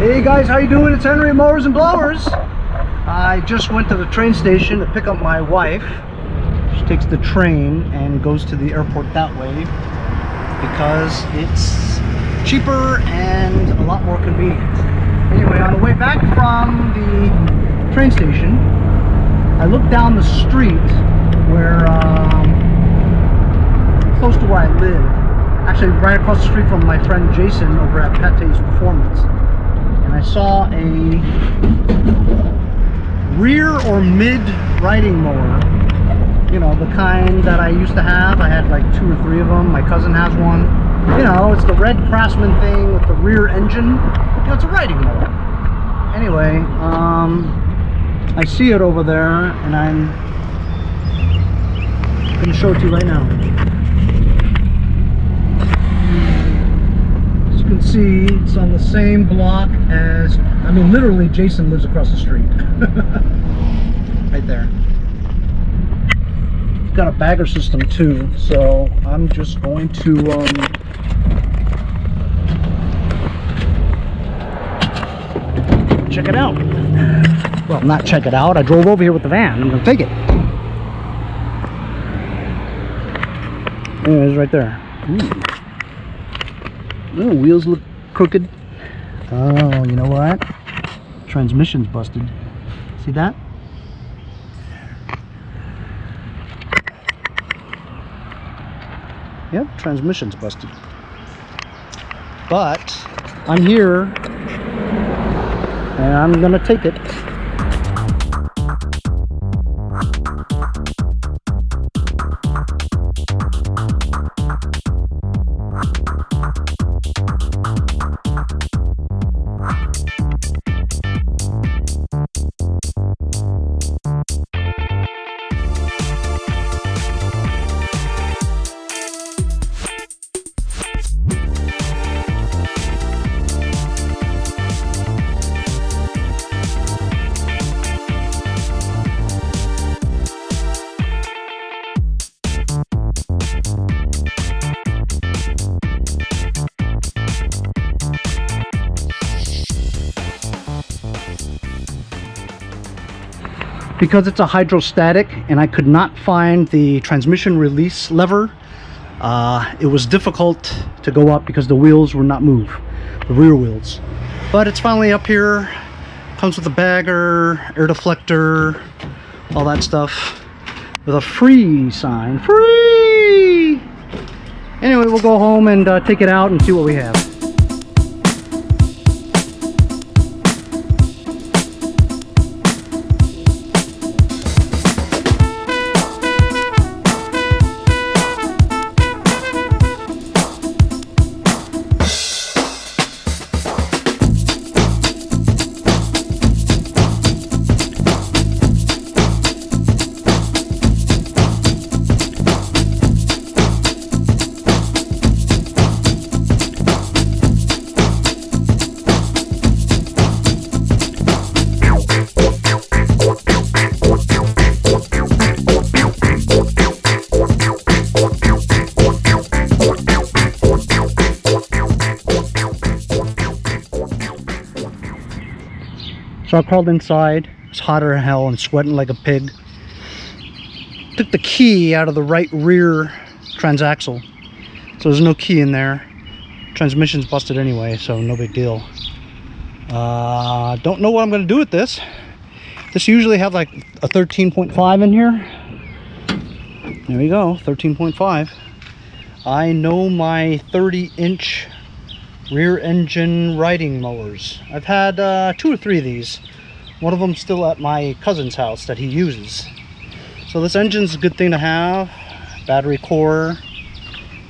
Hey guys, how you doing? It's Henry of Mowers and Blowers. I just went to the train station to pick up my wife. She takes the train and goes to the airport that way because it's cheaper and a lot more convenient. Anyway, on the way back from the train station, I looked down the street where, close to where I live. Actually, right across the street from my friend Jason over at Pate's Performance. And I saw a rear or mid riding mower. You know, the kind that I used to have. I had like 2 or 3 of them. My cousin has one. You know, it's the red Craftsman thing with the rear engine. You know, it's a riding mower. Anyway, I see it over there, and I'm going to show it to you right now. As you can see, it's on the same block as, I mean, literally Jason lives across the street. Right there. It's got a bagger system too, so I'm just going to check it out. Well, not check it out. I drove over here with the van. I'm going to take it. Anyways, right there. Ooh, wheels look crooked. Oh, you know what? Transmission's busted. See that? Yep, transmission's busted. But I'm here and I'm gonna take it. Because it's a hydrostatic and I could not find the transmission release lever, it was difficult to go up because the wheels would not move, the rear wheels. But it's finally up here. Comes with a bagger, air deflector, all that stuff, with a free sign. Free! Anyway, we'll go home and take it out and see what we have. So I crawled inside. It's hotter than hell and sweating like a pig. Took the key out of the right rear transaxle. So there's no key in there. Transmission's busted anyway, so no big deal. Don't know what I'm going to do with this. This usually have like a 13.5 in here. There we go, 13.5. I know my 30-inch rear engine riding mowers. I've had 2 or 3 of these. One of them still at my cousin's house that he uses. So this engine's a good thing to have. Battery core.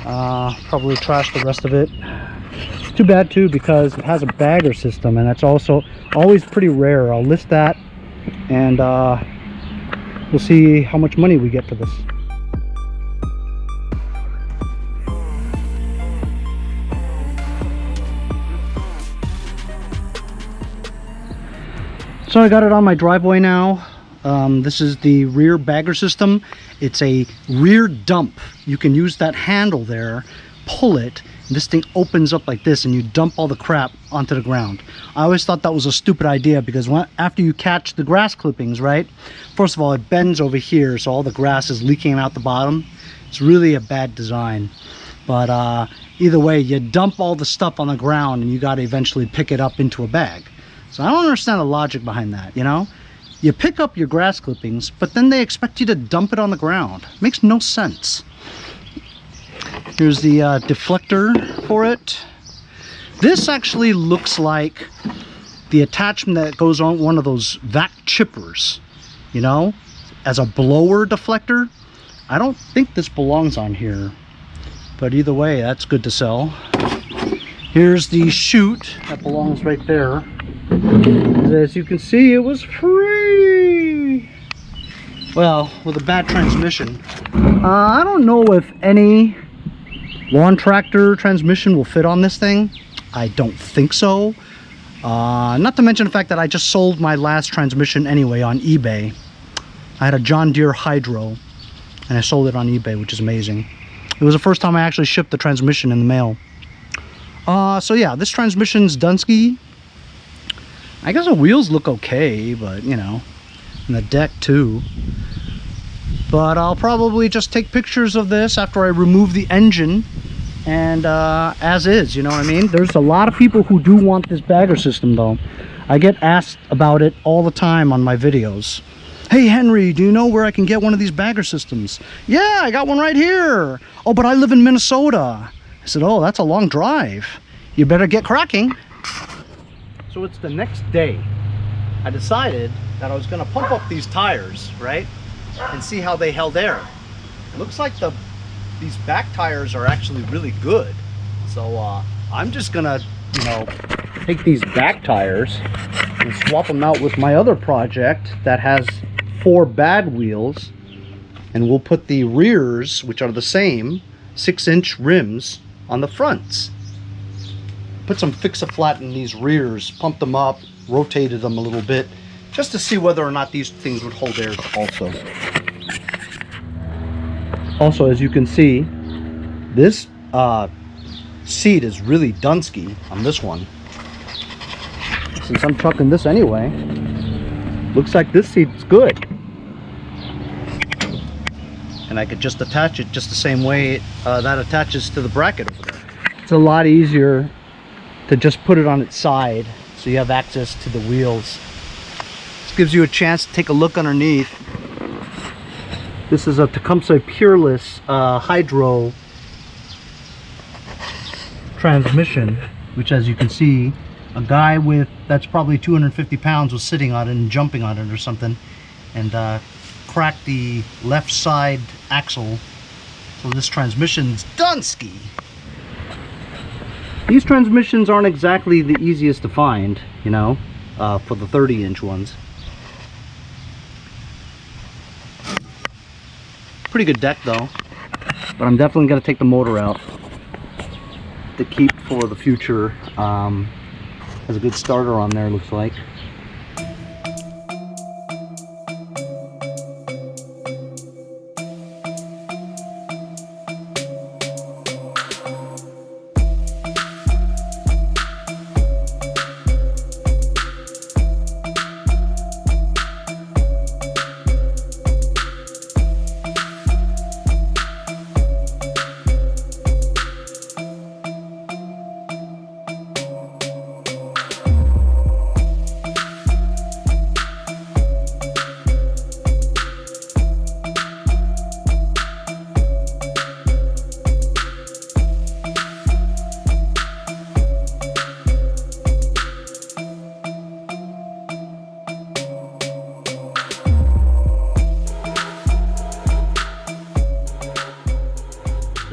Probably trash the rest of it. It's too bad too because it has a bagger system and that's also always pretty rare. I'll list that and we'll see how much money we get for this. So I got it on my driveway now. This is the rear bagger system. It's a rear dump. You can use that handle there, pull it, This thing opens up like this and you dump all the crap onto the ground. I always thought that was a stupid idea because after you catch the grass clippings, right? First of all, it bends over here, so all the grass is leaking out the bottom. It's really a bad design. But either way, you dump all the stuff on the ground and you got to eventually pick it up into a bag. So I don't understand the logic behind that, you know? You pick up your grass clippings, but then they expect you to dump it on the ground. Makes no sense. Here's the deflector for it. This actually looks like the attachment that goes on one of those vac chippers, you know, as a blower deflector. I don't think this belongs on here, but either way, that's good to sell. Here's the chute that belongs right there. As you can see, it was free. Well, with a bad transmission. I don't know if any lawn tractor transmission will fit on this thing. I don't think so. Not to mention the fact that I just sold my last transmission anyway on eBay. I had a John Deere Hydro and I sold it on eBay, which is amazing. It was the first time I actually shipped the transmission in the mail. So yeah, this transmission's Dunsky. I guess the wheels look okay, but you know, and the deck too. But I'll probably just take pictures of this after I remove the engine and as is, you know what I mean? There's a lot of people who do want this bagger system though. I get asked about it all the time on my videos. Hey Henry, do you know where I can get one of these bagger systems? Yeah, I got one right here. Oh, but I live in Minnesota. I said, oh, that's a long drive. You better get cracking. So it's the next day. I decided that I was gonna pump up these tires, right? And see how they held air. It looks like these back tires are actually really good. So I'm just gonna, you know, take these back tires and swap them out with my other project that has 4 bad wheels, and we'll put the rears, which are the same 6-inch rims, on the fronts. Put some fix-a-flat in these rears, pumped them up, rotated them a little bit, just to see whether or not these things would hold air also. Also, as you can see, this seat is really Dunsky on this one. Since I'm trucking this anyway, looks like this seat's good. And I could just attach it just the same way that attaches to the bracket over there. It's a lot easier to just put it on its side so you have access to the wheels. This gives you a chance to take a look underneath. This is a Tecumseh Peerless Hydro transmission, which, as you can see, a guy that's probably 250 pounds was sitting on it and jumping on it or something, and cracked the left side axle. So this transmission's Dunsky. These transmissions aren't exactly the easiest to find, you know, for the 30-inch ones. Pretty good deck though, but I'm definitely going to take the motor out to keep for the future. Has a good starter on there, looks like.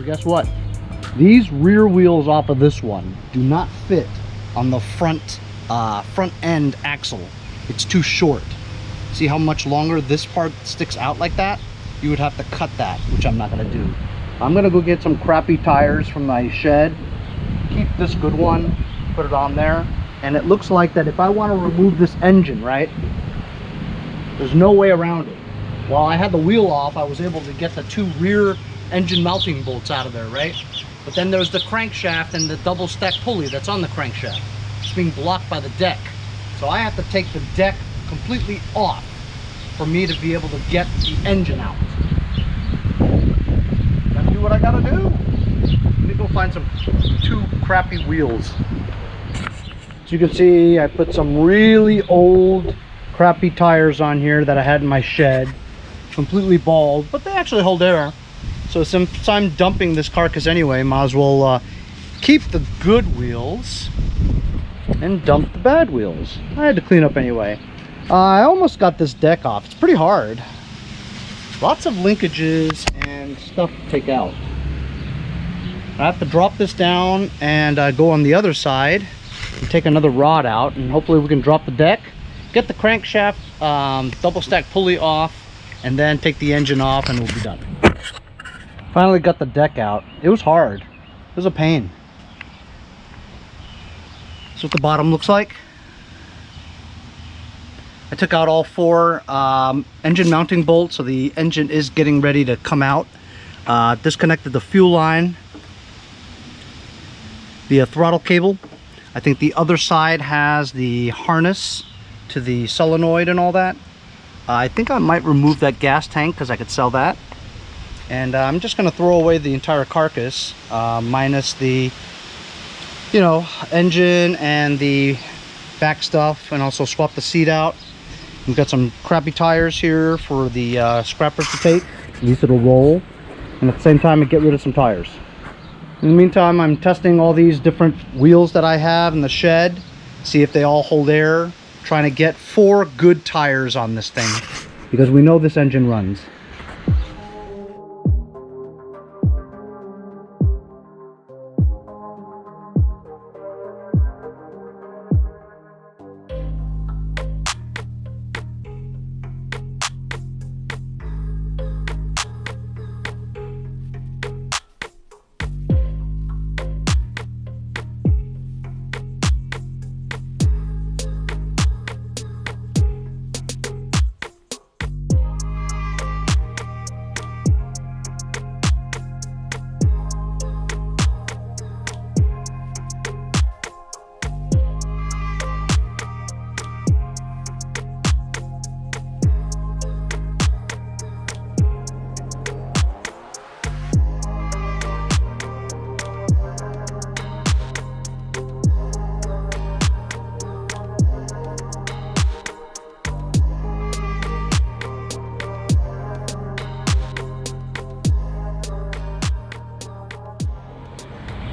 So guess what? These rear wheels off of this one do not fit on the front end axle. It's too short. See how much longer this part sticks out like that? You would have to cut that, which I'm not gonna do. I'm gonna go get some crappy tires from my shed, keep this good one, put it on there, and it looks like that if I want to remove this engine, right, there's no way around it. While I had the wheel off, I was able to get the 2 rear engine mounting bolts out of there, right? But then there's the crankshaft and the double stack pulley that's on the crankshaft. It's being blocked by the deck. So I have to take the deck completely off for me to be able to get the engine out. Gotta do what I gotta do. Let me go find some two crappy wheels. As you can see, I put some really old crappy tires on here that I had in my shed. Completely bald, but they actually hold air. So since I'm dumping this carcass anyway, might as well keep the good wheels and dump the bad wheels. I had to clean up anyway. I almost got this deck off. It's pretty hard. Lots of linkages and stuff to take out. I have to drop this down and go on the other side and take another rod out, and hopefully we can drop the deck, get the crankshaft double stack pulley off, and then take the engine off and we'll be done. Finally got the deck out. It was hard. It was a pain. That's what the bottom looks like. I took out all four engine mounting bolts, so the engine is getting ready to come out. Disconnected the fuel line, the throttle cable. I think the other side has the harness to the solenoid and all that. I think I might remove that gas tank because I could sell that. And I'm just going to throw away the entire carcass, minus the, engine and the back stuff, and also swap the seat out. We've got some crappy tires here for the scrappers to take. At least it'll roll. And at the same time, I get rid of some tires. In the meantime, I'm testing all these different wheels that I have in the shed. See if they all hold air. Trying to get 4 good tires on this thing, because we know this engine runs.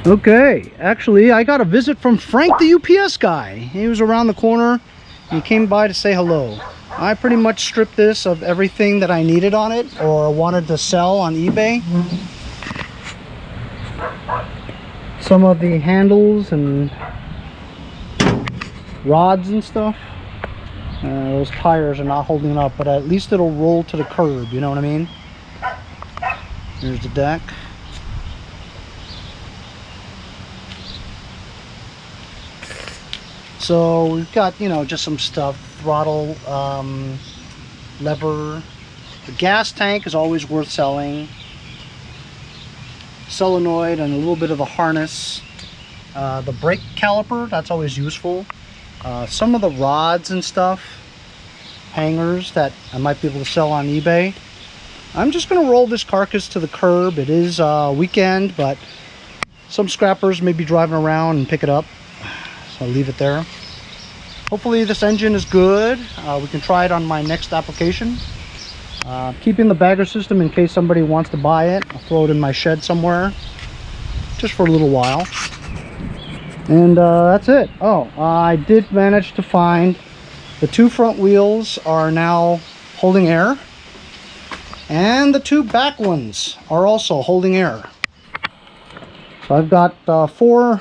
Okay, actually I got a visit from Frank the UPS guy. He was around the corner. He came by to say hello. I pretty much stripped this of everything that I needed on it or wanted to sell on eBay. Some of the handles and rods and stuff. Those tires are not holding up, but at least it'll roll to the curb, you know what I mean? Here's the deck. So we've got, just some stuff. Throttle, lever. The gas tank is always worth selling. Solenoid and a little bit of the harness. The brake caliper, that's always useful. Some of the rods and stuff. Hangers that I might be able to sell on eBay. I'm just going to roll this carcass to the curb. It is weekend, but some scrappers may be driving around and pick it up. So I'll leave it there. Hopefully this engine is good. We can try it on my next application. Keeping the bagger system in case somebody wants to buy it. I'll throw it in my shed somewhere just for a little while. And that's it. Oh, I did manage to find the 2 front wheels are now holding air, and the 2 back ones are also holding air. So I've got 4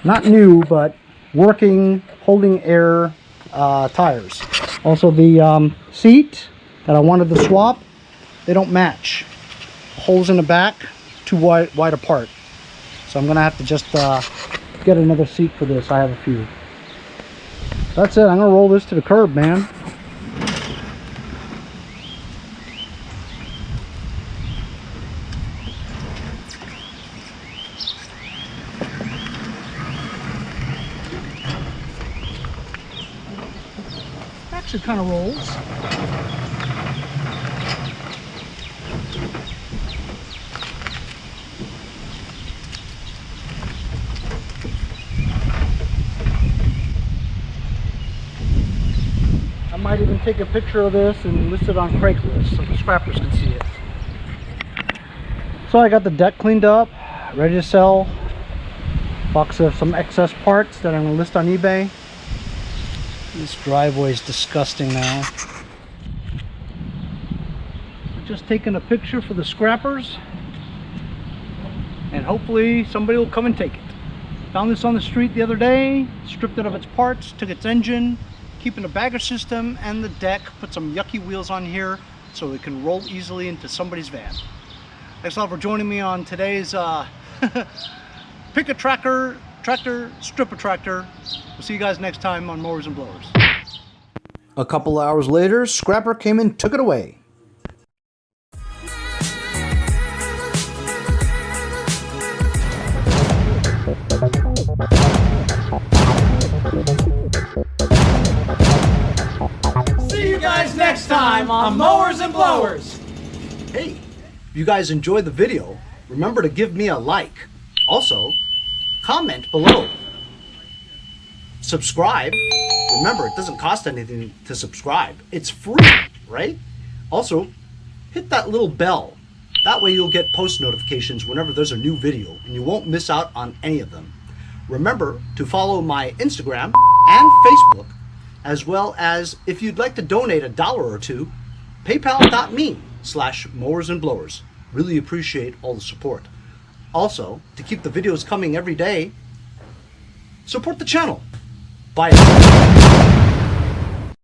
not new but working holding air tires. Also the seat that I wanted to swap, they don't match. Holes in the back too wide apart, so I'm gonna have to just get another seat for this. I have a few. That's it. I'm gonna roll this to the curb, man. works, it kind of rolls. I might even take a picture of this and list it on Craigslist so the scrappers can see it. So I got the deck cleaned up, ready to sell. Box of some excess parts that I'm going to list on eBay. This driveway is disgusting now. Just taking a picture for the scrappers, and hopefully somebody will come and take it. Found this on the street the other day, stripped it of its parts, took its engine, keeping the bagger system and the deck, put some yucky wheels on here so it can roll easily into somebody's van. Thanks a lot for joining me on today's pick a tractor, strip a tractor. We'll see you guys next time on Mowers and Blowers. A couple hours later, Scrapper came and took it away. See you guys next time on Mowers and Blowers. Hey, if you guys enjoyed the video, remember to give me a like. Also, comment below. Subscribe. Remember, it doesn't cost anything to subscribe. It's free, right? Also, hit that little bell. That way you'll get post notifications whenever there's a new video and you won't miss out on any of them. Remember to follow my Instagram and Facebook, as well as if you'd like to donate $1 or $2, paypal.me/mowersandblowers. Really appreciate all the support. Also, to keep the videos coming every day, support the channel. Bye.